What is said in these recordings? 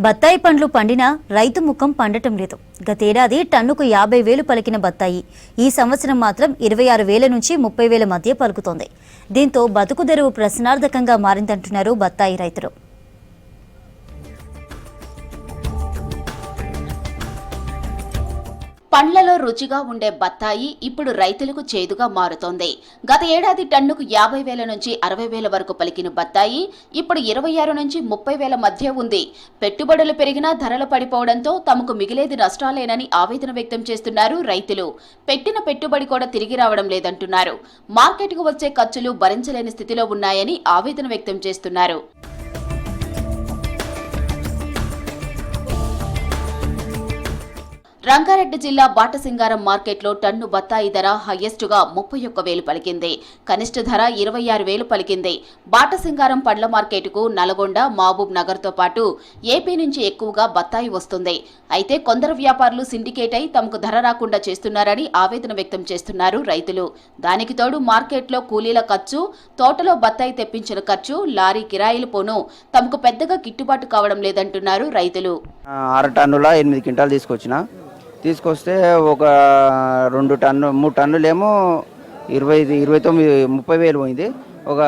బత్తాయి పండ్లు పండినా రైతు ముఖం పండటం లేదు. గతేడాది టన్నుకు 50,000 పలికిన బత్తాయి ఈ సంవత్సరం మాత్రం 26,000 నుంచి 30,000 మధ్య పలుకుతోంది. దీంతో బతుకు తెరువు ప్రశ్నార్థకంగా మారిందంటున్నారు బత్తాయి రైతులు. పండ్లలో రుచిగా ఉండే బత్తాయి ఇప్పుడు రైతులకు చేదుగా మారుతోంది. గత ఏడాది టన్నుకు 50,000 నుంచి 60,000 వరకు పలికిన బత్తాయి ఇప్పుడు 26 నుంచి 30,000 మధ్య ఉంది. పెట్టుబడులు పెరిగినా ధరలు పడిపోవడంతో తమకు మిగిలేది నష్టాలేనని ఆవేదన వ్యక్తం చేస్తున్నారు రైతులు. పెట్టిన పెట్టుబడి కూడా తిరిగి రావడం లేదంటున్నారు. మార్కెట్కు వచ్చే ఖర్చులు భరించలేని స్థితిలో ఉన్నాయని ఆవేదన వ్యక్తం చేస్తున్నారు. రంగారెడ్డి జిల్లా బాటసింగారం మార్కెట్లో టన్ను బత్తాయి ధర హైయెస్టుగా 31,000 పలికింది. కనిష్ట ధర 26,000 పలికింది. బాటసింగారం పండ్ల మార్కెట్కు నల్గొండ, మహబూబ్ నగర్తో పాటు ఏపీ నుంచి ఎక్కువగా బత్తాయి వస్తుంది. అయితే కొందరు వ్యాపారులు సిండికేట్ అయి తమకు ధర రాకుండా చేస్తున్నారని ఆవేదన వ్యక్తం చేస్తున్నారు రైతులు. దానికి తోడు మార్కెట్లో కూలీల ఖర్చు, తోటలో బత్తాయి తెప్పించిన ఖర్చు, లారీ కిరాయిలు పోను తమకు పెద్దగా గిట్టుబాటు కావడం లేదంటున్నారు రైతులు. 6 టన్నుల 8 క్వింటాలు తీసుకొస్తే ఒక 2 టన్ను 3 టన్నులేమో 30,000 పోయింది. ఒక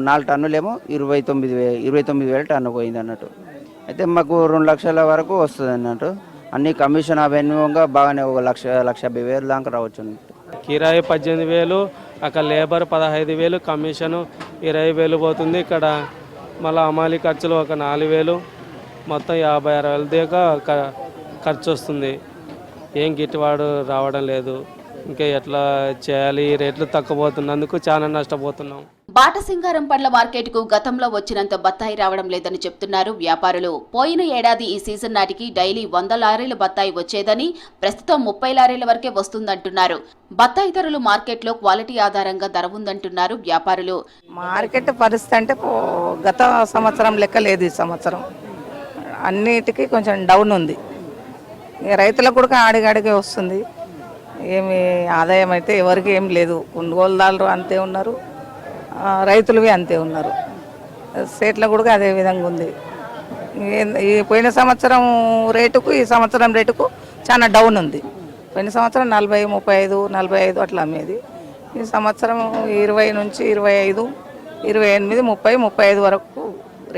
4 టన్నులేమో 29,000 టన్ను పోయింది అన్నట్టు. అయితే మాకు 2 లక్షల వరకు వస్తుంది అన్నట్టు. అన్ని కమిషన్ అవన్నీ బాగానే 1,50,000 దాకా రావచ్చు అన్నట్టు. కిరాయి 18,000, అక్కడ లేబర్ 15,000, కమిషను 20,000 పోతుంది. ఇక్కడ మళ్ళీ అమాలి ఖర్చులు ఒక 4,000, మొత్తం 56,000 దాకా ఖర్చు వస్తుంది. ఏం గిట్టుబాటు రావడం లేదు. ఇంకా ఎట్లా చేయాలి? రేట్లు తక్కువ పోతున్నందుకు చాలా నష్టపోతున్నాం. బాటసింగారం పండ్ల మార్కెట్కు గతంలో వచ్చినంత బత్తాయి రావడం లేదని చెప్తున్నారు వ్యాపారులు. పోయిన ఏడాది ఈ సీజన్ నాటికి డైలీ 100 లారీల బత్తాయి వచ్చేదని, ప్రస్తుతం 30 లారీల వరకే వస్తుందంటున్నారు. బత్తాయి ధరలు మార్కెట్లో క్వాలిటీ ఆధారంగా ధర ఉందంటున్నారు వ్యాపారులు. మార్కెట్ పరిస్థితి అంటే గత సంవత్సరం లెక్క లేదు. ఈ సంవత్సరం అన్నిటికీ కొంచెం డౌన్ ఉంది. రైతులకు కూడా ఆడిగాడికే వస్తుంది. ఏమి ఆదాయం అయితే ఎవరికి ఏం లేదు. కొనుగోలుదారులు అంతే ఉన్నారు, రైతులువి అంతే ఉన్నారు. సేట్ల కూడా అదే విధంగా ఉంది. ఈ పోయిన సంవత్సరం రేటుకు ఈ సంవత్సరం రేటుకు చాలా డౌన్ ఉంది. పోయిన సంవత్సరం 40, 35, 45 అట్లా అమ్మేది. ఈ సంవత్సరం 20 నుంచి 25, 28, 30, 35 వరకు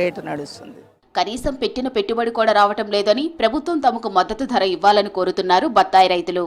రేటు నడుస్తుంది. కనీసం పెట్టిన పెట్టుబడి కూడా రావటం లేదని, ప్రభుత్వం తమకు మద్దతు ధర ఇవ్వాలని కోరుతున్నారు బత్తాయి రైతులు.